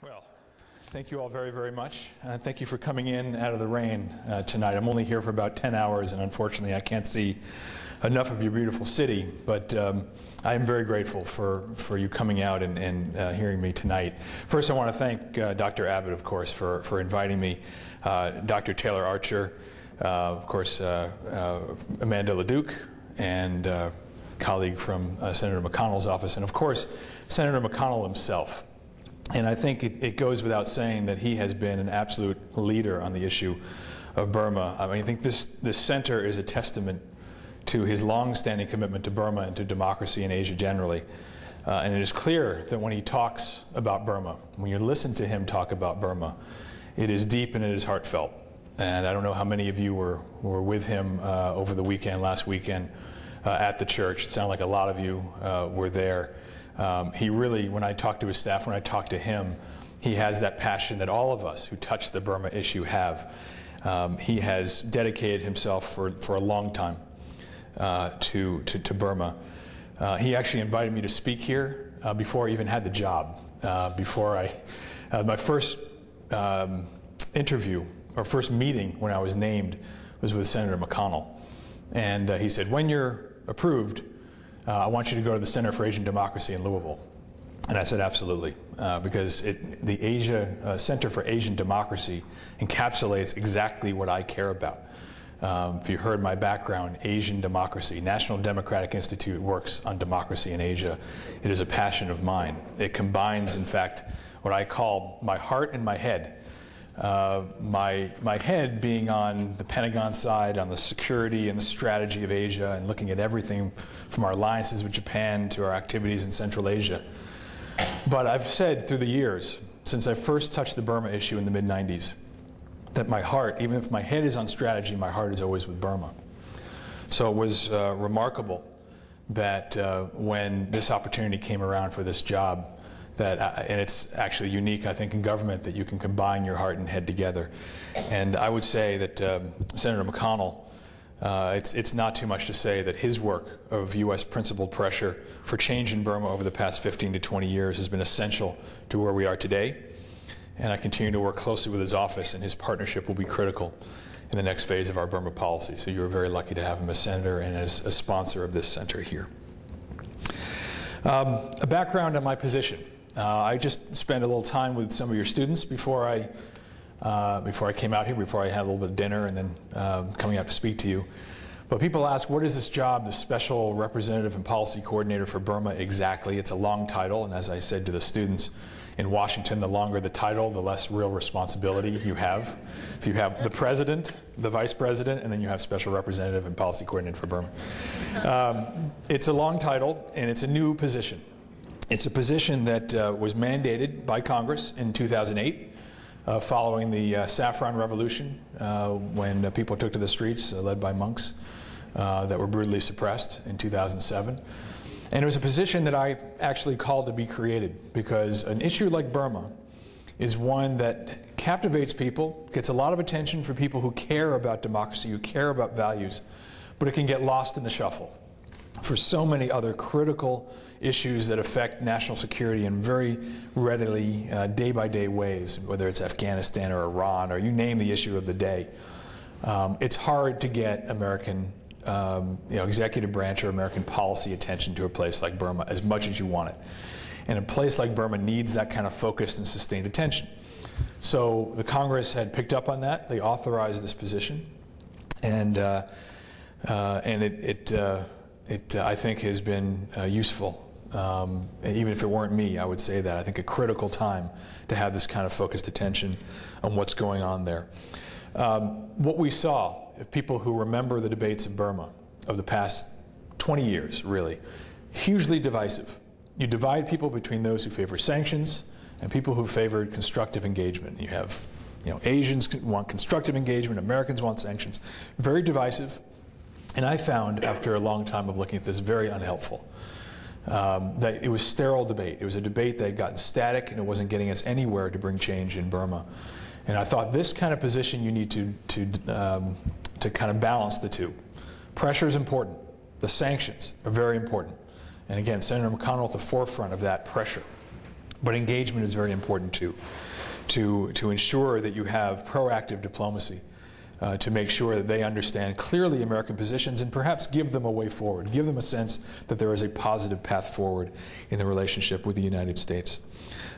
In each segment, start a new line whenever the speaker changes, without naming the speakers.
Well, thank you all very, very much. Thank you for coming in out of the rain tonight. I'm only here for about 10 hours, and unfortunately I can't see enough of your beautiful city, but I am very grateful for you coming out and hearing me tonight. First, I want to thank Dr. Abbott, of course, for inviting me, Dr. Taylor Archer, of course, Amanda LeDuc, and colleague from Senator McConnell's office, and of course, Senator McConnell himself. And I think it goes without saying that he has been an absolute leader on the issue of Burma. I mean, I think this center is a testament to his long-standing commitment to Burma and to democracy in Asia generally. And it is clear that when he talks about Burma, when you listen to him talk about Burma, it is deep and it is heartfelt. And I don't know how many of you were with him over the weekend, last weekend, at the church. It sounded like a lot of you were there. He really, when I talk to his staff, when I talk to him, he has that passion that all of us who touch the Burma issue have. He has dedicated himself for a long time to Burma. He actually invited me to speak here before I even had the job. My first interview or first meeting when I was named was with Senator McConnell. And he said, when you're approved, I want you to go to the Center for Asian Democracy in Louisville. And I said, absolutely, because the Asia Center for Asian Democracy encapsulates exactly what I care about. If you heard my background, Asian democracy, National Democratic Institute works on democracy in Asia. It is a passion of mine. It combines, in fact, what I call my heart and my head. My head being on the Pentagon side, on the security and the strategy of Asia, and looking at everything from our alliances with Japan to our activities in Central Asia. But I've said through the years, since I first touched the Burma issue in the mid-90s, that my heart, even if my head is on strategy, my heart is always with Burma. So it was remarkable that when this opportunity came around for this job, and it's actually unique, I think, in government that you can combine your heart and head together. And I would say that Senator McConnell, it's not too much to say that his work of U.S. principled pressure for change in Burma over the past 15 to 20 years has been essential to where we are today. And I continue to work closely with his office, and his partnership will be critical in the next phase of our Burma policy. So you're very lucky to have him as senator and as a sponsor of this center here. A background on my position. I just spent a little time with some of your students before I came out here, before I had a little bit of dinner and then coming out to speak to you. But people ask, what is this job, the Special Representative and Policy Coordinator for Burma exactly? It's a long title, and as I said to the students in Washington, the longer the title, the less real responsibility you have. If you have the President, the Vice President, and then you have Special Representative and Policy Coordinator for Burma. It's a long title, and it's a new position. It's a position that was mandated by Congress in 2008, following the Saffron Revolution, when people took to the streets, led by monks, that were brutally suppressed in 2007. And it was a position that I actually called to be created, because an issue like Burma is one that captivates people, gets a lot of attention for people who care about democracy, who care about values, but it can get lost in the shuffle for so many other critical issues that affect national security in very readily, day-by-day ways, whether it's Afghanistan or Iran, or you name the issue of the day. It's hard to get American executive branch or American policy attention to a place like Burma as much as you want it. And a place like Burma needs that kind of focused and sustained attention. So the Congress had picked up on that. They authorized this position. And it I think has been useful. Even if it weren't me, I would say that. I think a critical time to have this kind of focused attention on what's going on there. What we saw, if people who remember the debates of Burma of the past 20 years, really, hugely divisive. You divide people between those who favor sanctions and people who favored constructive engagement. You have, Asians want constructive engagement, Americans want sanctions. Very divisive. And I found, after a long time of looking at this, very unhelpful. That it was sterile debate. It was a debate that had gotten static, and it wasn't getting us anywhere to bring change in Burma. And I thought this kind of position, you need to kind of balance the two. Pressure is important. The sanctions are very important. And again, Senator McConnell at the forefront of that pressure. But engagement is very important too, to ensure that you have proactive diplomacy, to make sure that they understand clearly American positions and perhaps give them a way forward, give them a sense that there is a positive path forward in the relationship with the United States.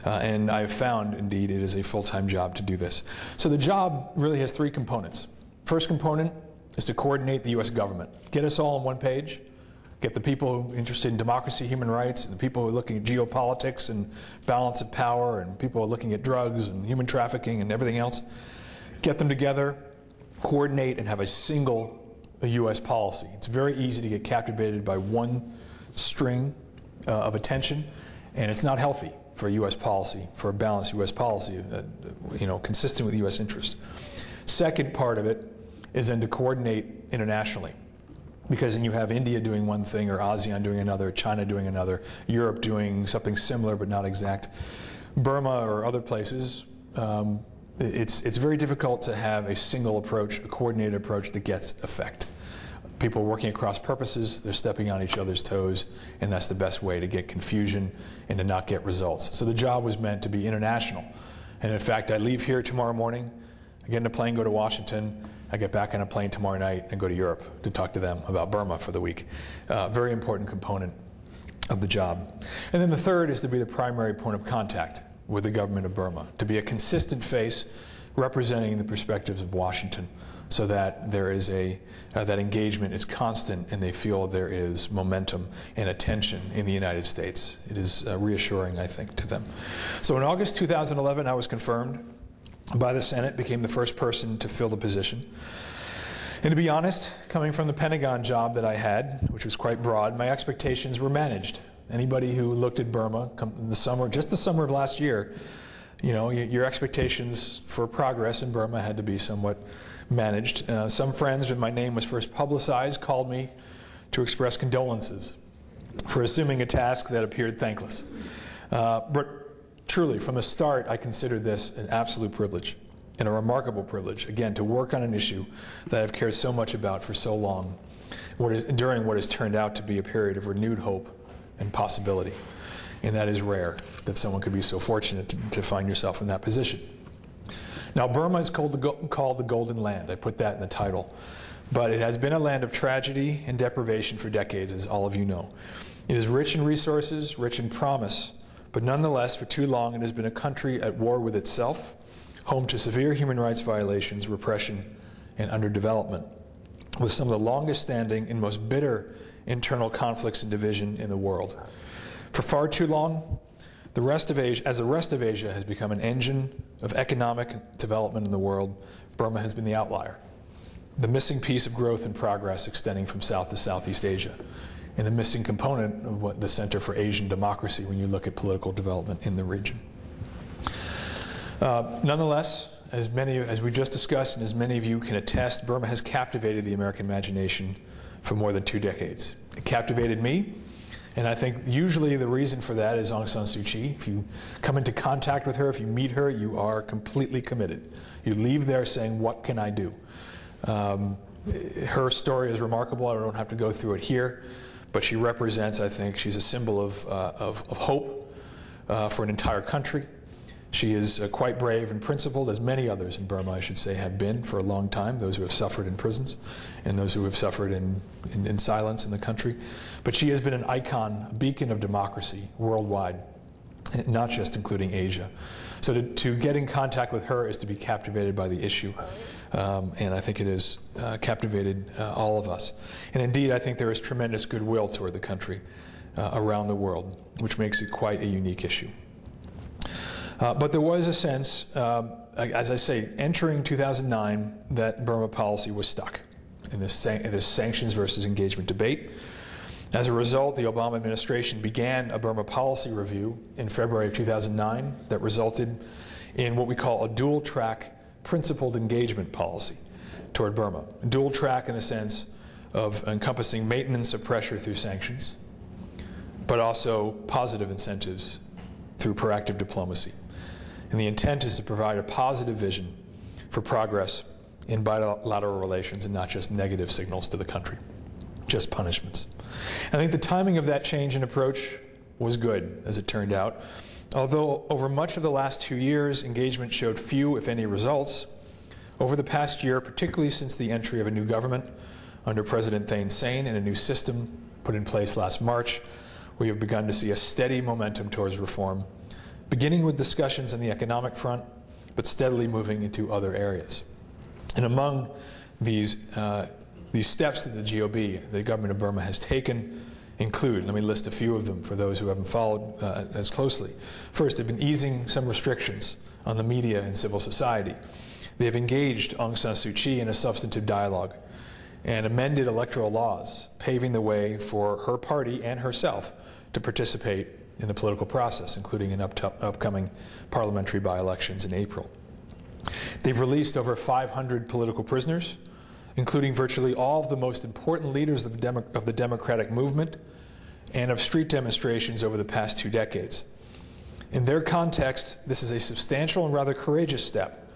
And I have found, indeed, it is a full-time job to do this. So the job really has three components. First component is to coordinate the U.S. government. Get us all on one page. Get the people interested in democracy, human rights, and the people who are looking at geopolitics and balance of power, and people who are looking at drugs and human trafficking and everything else. Get them together, coordinate, and have a single U.S. policy. It's very easy to get captivated by one string of attention, and it's not healthy for U.S. policy, for a balanced U.S. policy, consistent with U.S. interest. Second part of it is then to coordinate internationally, because then you have India doing one thing, or ASEAN doing another, China doing another, Europe doing something similar but not exact, Burma or other places. It's very difficult to have a single approach, a coordinated approach that gets effect. People working across purposes, they're stepping on each other's toes, and that's the best way to get confusion and to not get results. So the job was meant to be international. And in fact, I leave here tomorrow morning, I get in a plane, go to Washington, I get back on a plane tomorrow night and go to Europe to talk to them about Burma for the week. Very important component of the job. And then the third is to be the primary point of contact with the government of Burma, to be a consistent face representing the perspectives of Washington, so that there is that engagement is constant and they feel there is momentum and attention in the United States. It is reassuring, I think, to them. So in August 2011, I was confirmed by the Senate, became the first person to fill the position. And to be honest, coming from the Pentagon job that I had, which was quite broad, my expectations were managed. Anybody who looked at Burma in the summer, just the summer of last year, your expectations for progress in Burma had to be somewhat managed. Some friends, when my name was first publicized, called me to express condolences for assuming a task that appeared thankless. But truly, from the start, I considered this an absolute privilege and a remarkable privilege, again, to work on an issue that I've cared so much about for so long, during what has turned out to be a period of renewed hope and possibility. And that is rare, that someone could be so fortunate to find yourself in that position. Now, Burma is called the Golden Land. I put that in the title. But it has been a land of tragedy and deprivation for decades, as all of you know. It is rich in resources, rich in promise, but nonetheless, for too long, it has been a country at war with itself, home to severe human rights violations, repression, and underdevelopment, with some of the longest standing and most bitter internal conflicts and division in the world. For far too long, the rest of Asia has become an engine of economic development in the world, Burma has been the outlier, the missing piece of growth and progress extending from South to Southeast Asia, and the missing component of what the Center for Asian Democracy when you look at political development in the region. Nonetheless, as we just discussed, and as many of you can attest, Burma has captivated the American imagination for more than 2 decades. It captivated me, and I think usually the reason for that is Aung San Suu Kyi. If you come into contact with her, if you meet her, you are completely committed. You leave there saying, what can I do? Her story is remarkable. I don't have to go through it here, but she represents, I think, she's a symbol of hope for an entire country. She is quite brave and principled, as many others in Burma, I should say, have been for a long time, those who have suffered in prisons and those who have suffered in silence in the country. But she has been an icon, a beacon of democracy worldwide, not just including Asia. So to get in contact with her is to be captivated by the issue. And I think it has captivated all of us. And indeed, I think there is tremendous goodwill toward the country around the world, which makes it quite a unique issue. But there was a sense, as I say, entering 2009, that Burma policy was stuck in this sanctions versus engagement debate. As a result, the Obama administration began a Burma policy review in February of 2009 that resulted in what we call a dual-track principled engagement policy toward Burma. Dual track in the sense of encompassing maintenance of pressure through sanctions, but also positive incentives through proactive diplomacy. And the intent is to provide a positive vision for progress in bilateral relations and not just negative signals to the country, just punishments. I think the timing of that change in approach was good, as it turned out. Although over much of the last 2 years, engagement showed few, if any, results, over the past year, particularly since the entry of a new government under President Thein Sein and a new system put in place last March, we have begun to see a steady momentum towards reform, beginning with discussions on the economic front, but steadily moving into other areas. And among these steps that the GOB, the government of Burma, has taken include, let me list a few of them for those who haven't followed as closely. First, they've been easing some restrictions on the media and civil society. They have engaged Aung San Suu Kyi in a substantive dialogue and amended electoral laws, paving the way for her party and herself to participate in the political process, including in upcoming parliamentary by-elections in April. They've released over 500 political prisoners, including virtually all of the most important leaders of the democratic movement and of street demonstrations over the past 2 decades. In their context, this is a substantial and rather courageous step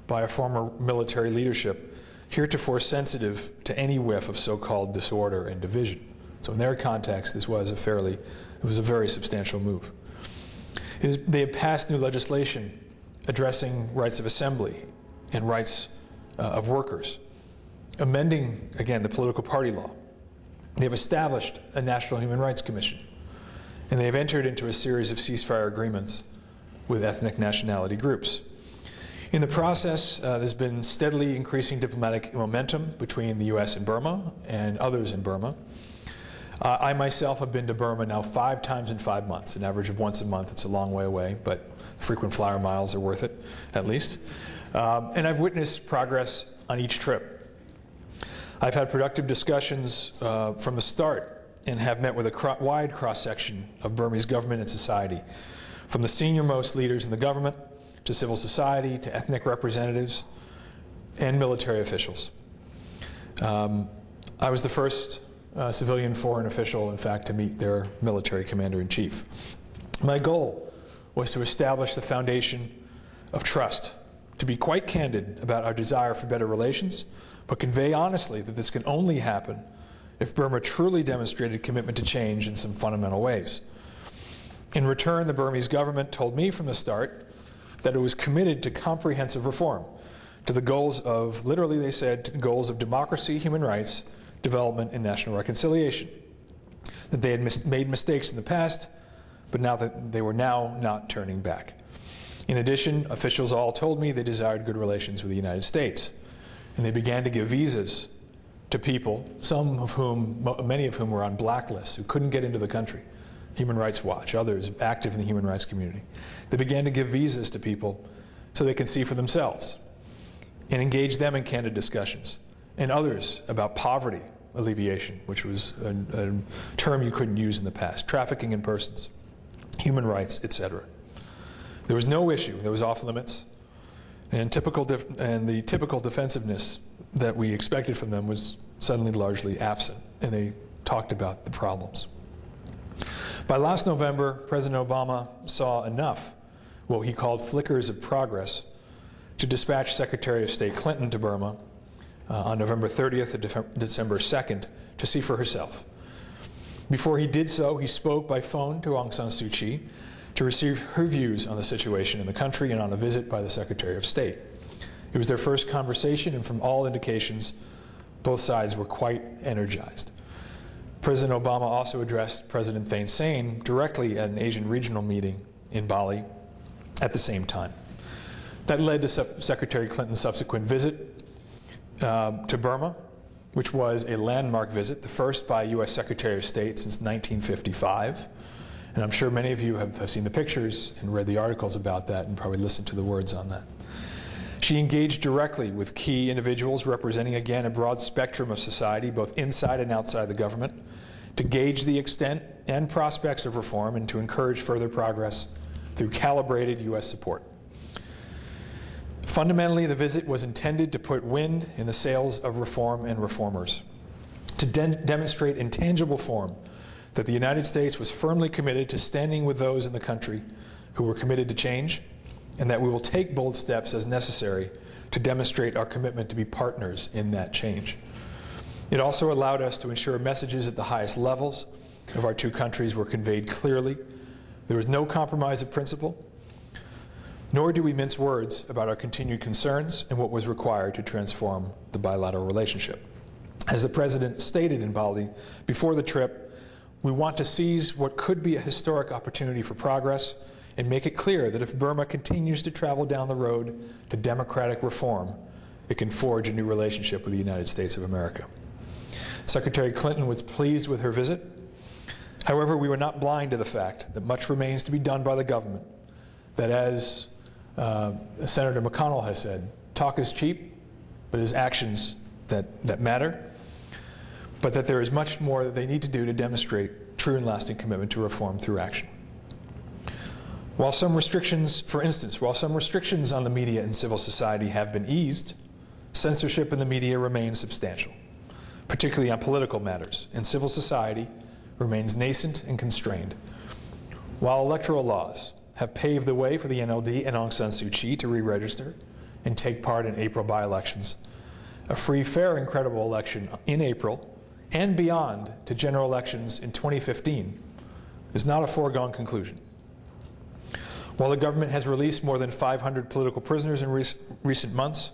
by a former military leadership, heretofore sensitive to any whiff of so-called disorder and division. So in their context, this was a very substantial move. They have passed new legislation addressing rights of assembly and rights of workers, amending, again, the political party law. They've established a National Human Rights Commission, and they've entered into a series of ceasefire agreements with ethnic nationality groups. In the process, there's been steadily increasing diplomatic momentum between the U.S. and Burma and others in Burma. I myself have been to Burma now 5 times in 5 months, an average of once a month. It's a long way away, but frequent flyer miles are worth it, at least. And I've witnessed progress on each trip. I've had productive discussions from the start and have met with a wide cross-section of Burmese government and society, from the senior-most leaders in the government to civil society, to ethnic representatives, and military officials. I was the first civilian foreign official, in fact, to meet their military commander-in-chief. My goal was to establish the foundation of trust, to be quite candid about our desire for better relations, but convey honestly that this can only happen if Burma truly demonstrated commitment to change in some fundamental ways. In return, the Burmese government told me from the start that it was committed to comprehensive reform, to the goals of, literally they said, to the goals of democracy, human rights, development, and national reconciliation. That they had made mistakes in the past, but now that they were not turning back. In addition, officials all told me they desired good relations with the United States, and they began to give visas to people, many of whom were on blacklists, who couldn't get into the country. Human Rights Watch, others active in the human rights community. They began to give visas to people so they can see for themselves and engage them in candid discussions, and others about poverty alleviation, which was a term you couldn't use in the past, trafficking in persons, human rights, etc. There was no issue, there was off limits, and the typical defensiveness that we expected from them was suddenly largely absent, and they talked about the problems. By last November, President Obama saw enough, what he called flickers of progress, to dispatch Secretary of State Clinton to Burma on November 30th and December 2nd to see for herself. Before he did so, he spoke by phone to Aung San Suu Kyi to receive her views on the situation in the country and on a visit by the Secretary of State. It was their first conversation, and from all indications, both sides were quite energized. President Obama also addressed President Thein Sein directly at an Asian regional meeting in Bali at the same time. That led to Secretary Clinton's subsequent visit to Burma, which was a landmark visit, the first by a U.S. Secretary of State since 1955. And I'm sure many of you have seen the pictures and read the articles about that and probably listened to the words on that. She engaged directly with key individuals representing, again, a broad spectrum of society, both inside and outside the government, to gauge the extent and prospects of reform and to encourage further progress through calibrated U.S. support. Fundamentally, the visit was intended to put wind in the sails of reform and reformers, to demonstrate in tangible form that the United States was firmly committed to standing with those in the country who were committed to change, and that we will take bold steps as necessary to demonstrate our commitment to be partners in that change. It also allowed us to ensure messages at the highest levels of our two countries were conveyed clearly, There is no compromise of principle, nor do we mince words about our continued concerns and what was required to transform the bilateral relationship. As the President stated in Bali before the trip, we want to seize what could be a historic opportunity for progress and make it clear that if Burma continues to travel down the road to democratic reform, it can forge a new relationship with the United States of America. Secretary Clinton was pleased with her visit. However, we were not blind to the fact that much remains to be done by the government, that as Senator McConnell has said, talk is cheap, but it is actions that matter, but that there is much more that they need to do to demonstrate true and lasting commitment to reform through action. While some restrictions, for instance, while some restrictions on the media and civil society have been eased, censorship in the media remains substantial, particularly on political matters, and civil society remains nascent and constrained. While electoral laws have paved the way for the NLD and Aung San Suu Kyi to re-register and take part in April by-elections, a free, fair, and credible election in April and beyond to general elections in 2015 is not a foregone conclusion. While the government has released more than 500 political prisoners in recent months,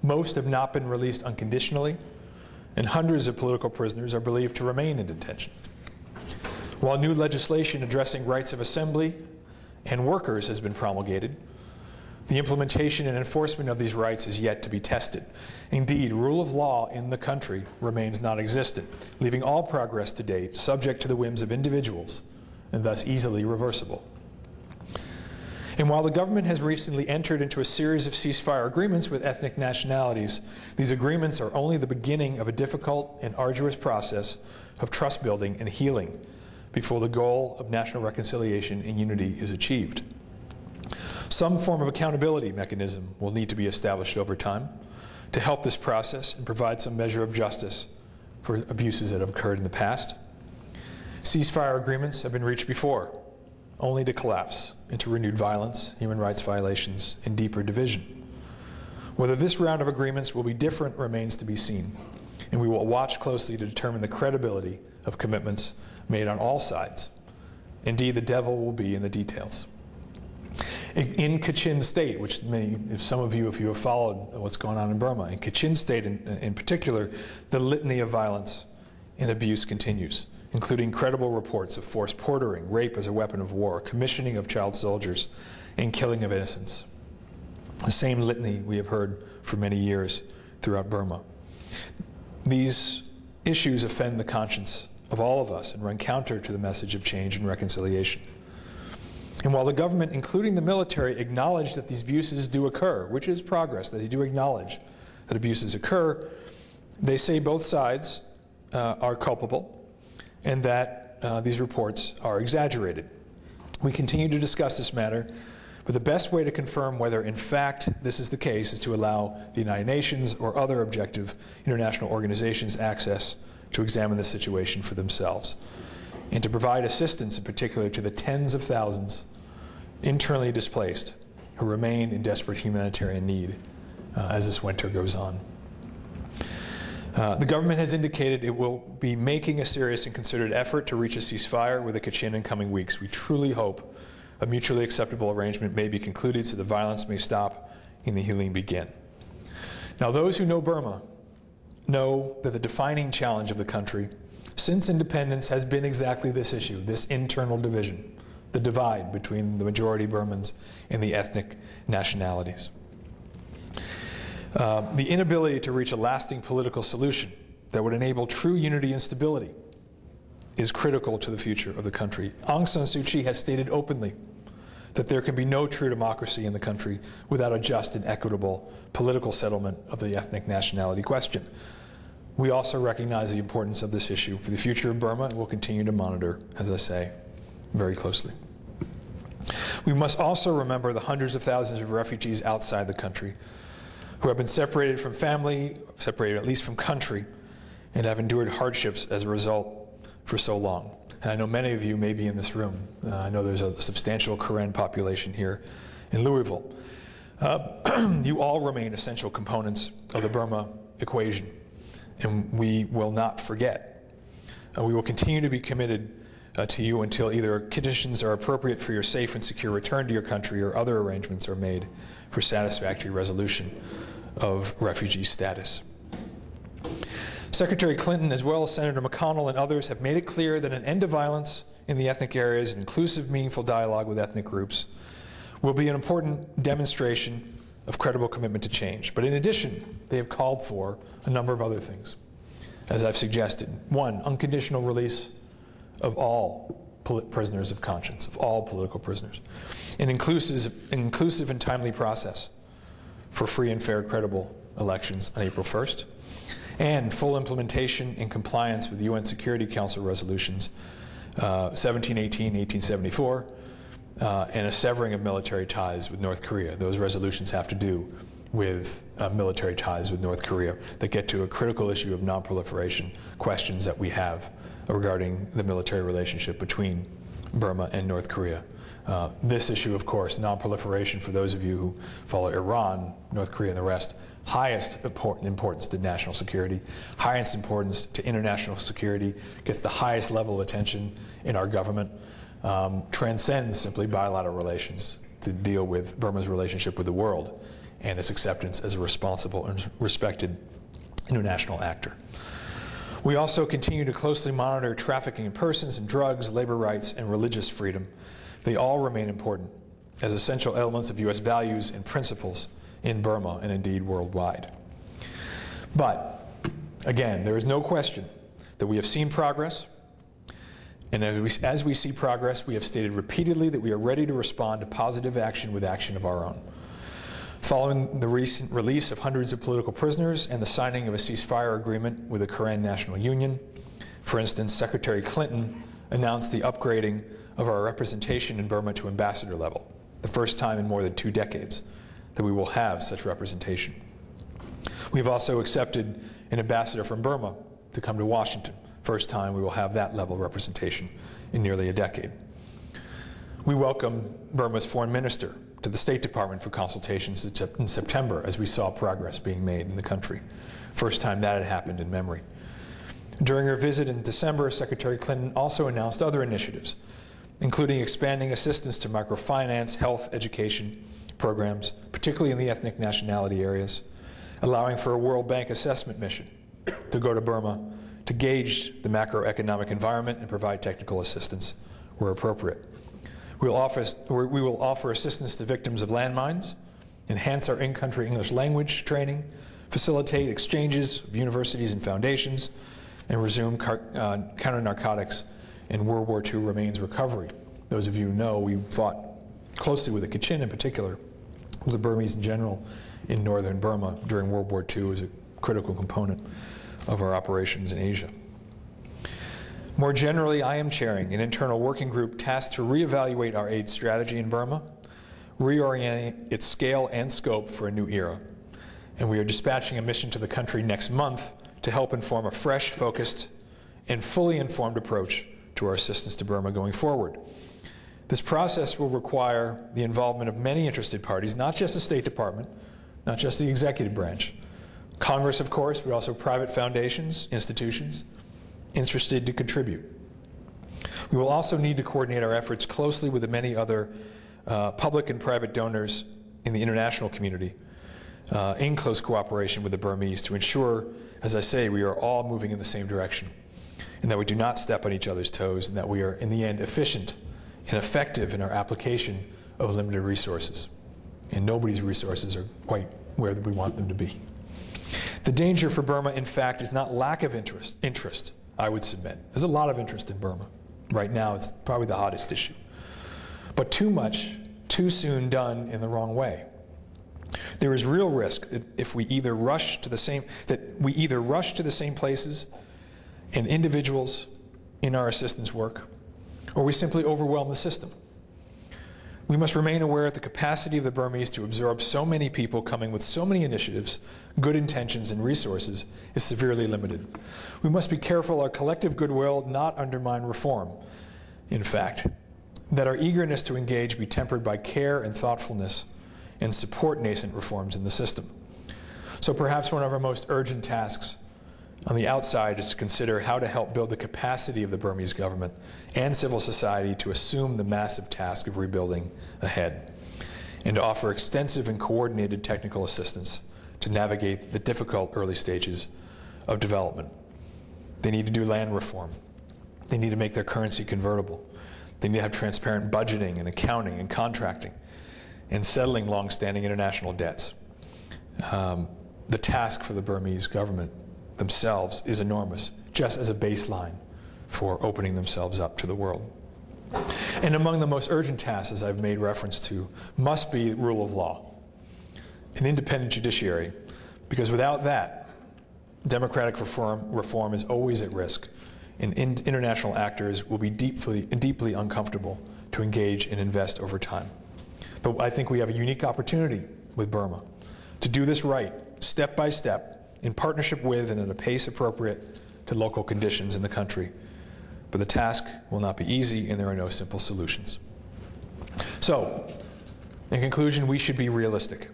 most have not been released unconditionally, and hundreds of political prisoners are believed to remain in detention. While new legislation addressing rights of assembly and workers has been promulgated, the implementation and enforcement of these rights is yet to be tested. Indeed, rule of law in the country remains non-existent, leaving all progress to date subject to the whims of individuals and thus easily reversible. And while the government has recently entered into a series of ceasefire agreements with ethnic nationalities, these agreements are only the beginning of a difficult and arduous process of trust building and healing before the goal of national reconciliation and unity is achieved. Some form of accountability mechanism will need to be established over time to help this process and provide some measure of justice for abuses that have occurred in the past. Ceasefire agreements have been reached before, only to collapse into renewed violence, human rights violations, and deeper division. Whether this round of agreements will be different remains to be seen, and we will watch closely to determine the credibility of commitments made on all sides. Indeed, the devil will be in the details. In Kachin State, which some of you, if you have followed what's going on in Burma, in Kachin State in particular, the litany of violence and abuse continues, including credible reports of forced portering, rape as a weapon of war, commissioning of child soldiers, and killing of innocents. The same litany we have heard for many years throughout Burma. These issues offend the conscience of all of us and run counter to the message of change and reconciliation. And while the government, including the military, acknowledge that these abuses do occur, which is progress, that they do acknowledge that abuses occur, they say both sides are culpable and that these reports are exaggerated. We continue to discuss this matter, but the best way to confirm whether in fact this is the case is to allow the United Nations or other objective international organizations access to examine the situation for themselves, and to provide assistance in particular to the tens of thousands internally displaced who remain in desperate humanitarian need as this winter goes on. The government has indicated it will be making a serious and considered effort to reach a ceasefire with the Kachin in coming weeks. We truly hope a mutually acceptable arrangement may be concluded so the violence may stop and the healing begin. Now, those who know Burma know that the defining challenge of the country since independence has been exactly this issue, this internal division, the divide between the majority Burmans and the ethnic nationalities. The inability to reach a lasting political solution that would enable true unity and stability is critical to the future of the country. Aung San Suu Kyi has stated openly that there can be no true democracy in the country without a just and equitable political settlement of the ethnic nationality question. We also recognize the importance of this issue for the future of Burma and will continue to monitor, as I say, very closely. We must also remember the hundreds of thousands of refugees outside the country who have been separated from family, separated at least from country, and have endured hardships as a result for so long. And I know many of you may be in this room. I know there's a substantial Karen population here in Louisville. You all remain essential components of the Burma equation, and we will not forget. We will continue to be committed to you until either conditions are appropriate for your safe and secure return to your country or other arrangements are made for satisfactory resolution of refugee status. Secretary Clinton, as well as Senator McConnell and others, have made it clear that an end to violence in the ethnic areas and inclusive, meaningful dialogue with ethnic groups will be an important demonstration of credible commitment to change. But in addition, they have called for a number of other things, as I've suggested. One, unconditional release of all prisoners of conscience, of all political prisoners. An inclusive and timely process for free and fair, credible elections on April 1st. And full implementation and compliance with UN Security Council resolutions 1718, 1874, and a severing of military ties with North Korea. Those resolutions have to do with military ties with North Korea that get to a critical issue of non-proliferation questions that we have regarding the military relationship between Burma and North Korea. This issue, of course, non-proliferation, for those of you who follow Iran, North Korea, and the rest, highest importance to national security, highest importance to international security, gets the highest level of attention in our government, transcends simply bilateral relations to deal with Burma's relationship with the world and its acceptance as a responsible and respected international actor. We also continue to closely monitor trafficking in persons and drugs, labor rights, and religious freedom. They all remain important as essential elements of U.S. values and principles in Burma and indeed worldwide. But, again, there is no question that we have seen progress, and as we see progress, we have stated repeatedly that we are ready to respond to positive action with action of our own. Following the recent release of hundreds of political prisoners and the signing of a ceasefire agreement with the Karen National Union, for instance, Secretary Clinton announced the upgrading of our representation in Burma to ambassador level, the first time in more than 2 decades that we will have such representation. We've also accepted an ambassador from Burma to come to Washington, first time we will have that level of representation in nearly a decade. We welcome Burma's foreign minister to the State Department for consultations in September as we saw progress being made in the country. First time that had happened in memory. During her visit in December, Secretary Clinton also announced other initiatives, including expanding assistance to microfinance, health, education programs, particularly in the ethnic nationality areas, allowing for a World Bank assessment mission to go to Burma to gauge the macroeconomic environment and provide technical assistance where appropriate. We will offer assistance to victims of landmines, enhance our in-country English language training, facilitate exchanges of universities and foundations, and resume counter-narcotics and World War II remains recovery. Those of you who know, we fought closely with the Kachin in particular, with the Burmese in general, in northern Burma during World War II as a critical component of our operations in Asia. More generally, I am chairing an internal working group tasked to reevaluate our aid strategy in Burma, reorienting its scale and scope for a new era. And we are dispatching a mission to the country next month to help inform a fresh, focused, and fully informed approach to our assistance to Burma going forward. This process will require the involvement of many interested parties, not just the State Department, not just the executive branch. Congress, of course, but also private foundations, institutions, interested to contribute. We will also need to coordinate our efforts closely with the many other public and private donors in the international community in close cooperation with the Burmese to ensure, as I say, we are all moving in the same direction and that we do not step on each other's toes and that we are, in the end, efficient and effective in our application of limited resources. And nobody's resources are quite where we want them to be. The danger for Burma, in fact, is not lack of interest, I would submit. There's a lot of interest in Burma. Right now, it's probably the hottest issue. But too much, too soon done in the wrong way. There is real risk that if we either rush to the same places and individuals in our assistance work, or we simply overwhelm the system. We must remain aware of the capacity of the Burmese to absorb so many people coming with so many initiatives, good intentions, and resources is severely limited. We must be careful our collective goodwill not undermine reform. In fact, that our eagerness to engage be tempered by care and thoughtfulness and support nascent reforms in the system. So perhaps one of our most urgent tasks On the outside is to consider how to help build the capacity of the Burmese government and civil society to assume the massive task of rebuilding ahead, and to offer extensive and coordinated technical assistance to navigate the difficult early stages of development. They need to do land reform. They need to make their currency convertible. They need to have transparent budgeting and accounting and contracting and settling long-standing international debts. The task for the Burmese government themselves is enormous, just as a baseline for opening themselves up to the world. And among the most urgent tasks, as I've made reference to, must be rule of law, an independent judiciary, because without that, democratic reform is always at risk, and international actors will be deeply uncomfortable to engage and invest over time. But I think we have a unique opportunity with Burma to do this right, step by step, in partnership with and at a pace appropriate to local conditions in the country. But the task will not be easy, and there are no simple solutions. So, in conclusion, we should be realistic.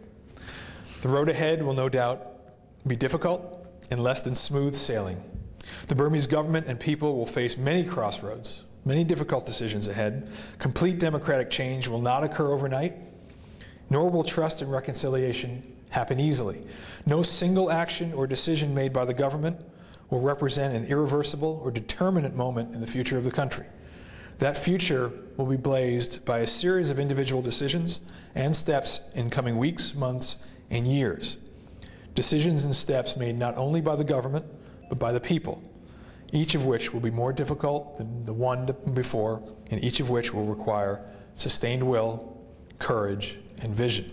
The road ahead will no doubt be difficult and less than smooth sailing. The Burmese government and people will face many crossroads, many difficult decisions ahead. Complete democratic change will not occur overnight, nor will trust and reconciliation happen easily. No single action or decision made by the government will represent an irreversible or determinate moment in the future of the country. That future will be blazed by a series of individual decisions and steps in coming weeks, months, and years. Decisions and steps made not only by the government, but by the people, each of which will be more difficult than the one before, and each of which will require sustained will, courage, and vision.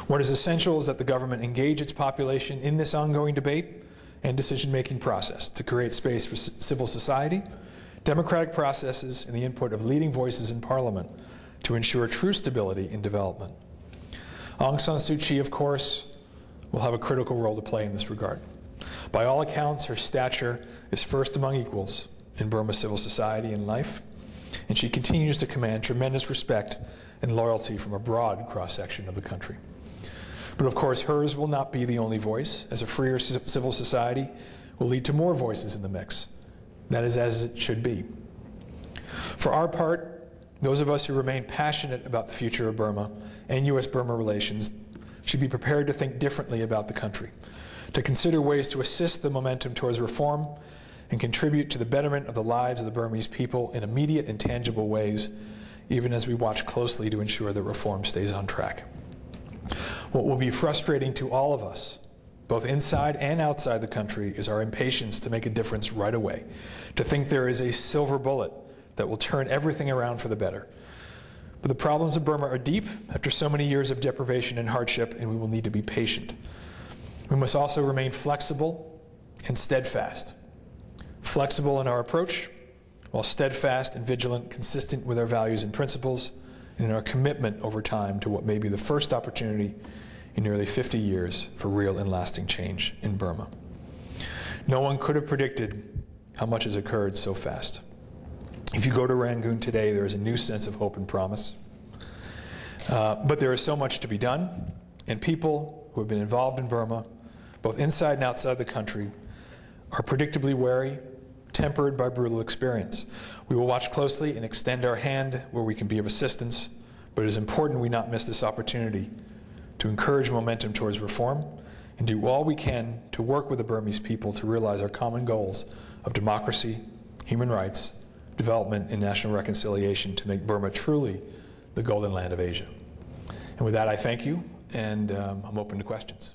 What is essential is that the government engage its population in this ongoing debate and decision-making process to create space for civil society, democratic processes, and the input of leading voices in Parliament to ensure true stability in development. Aung San Suu Kyi, of course, will have a critical role to play in this regard. By all accounts, her stature is first among equals in Burma's civil society and life, and she continues to command tremendous respect and loyalty from a broad cross-section of the country. But of course, hers will not be the only voice, as a freer civil society will lead to more voices in the mix. That is as it should be. For our part, those of us who remain passionate about the future of Burma and U.S.-Burma relations should be prepared to think differently about the country, to consider ways to assist the momentum towards reform and contribute to the betterment of the lives of the Burmese people in immediate and tangible ways, even as we watch closely to ensure that reform stays on track. What will be frustrating to all of us, both inside and outside the country, is our impatience to make a difference right away, to think there is a silver bullet that will turn everything around for the better. But the problems of Burma are deep after so many years of deprivation and hardship, and we will need to be patient. We must also remain flexible and steadfast. Flexible in our approach, while steadfast and vigilant, consistent with our values and principles, and in our commitment over time to what may be the first opportunity in nearly 50 years for real and lasting change in Burma. No one could have predicted how much has occurred so fast. If you go to Rangoon today, there is a new sense of hope and promise. But there is so much to be done, and people who have been involved in Burma, both inside and outside the country, are predictably wary, tempered by brutal experience. We will watch closely and extend our hand where we can be of assistance, but it is important we not miss this opportunity to encourage momentum towards reform and do all we can to work with the Burmese people to realize our common goals of democracy, human rights, development, and national reconciliation to make Burma truly the golden land of Asia. And with that, I thank you, and I'm open to questions.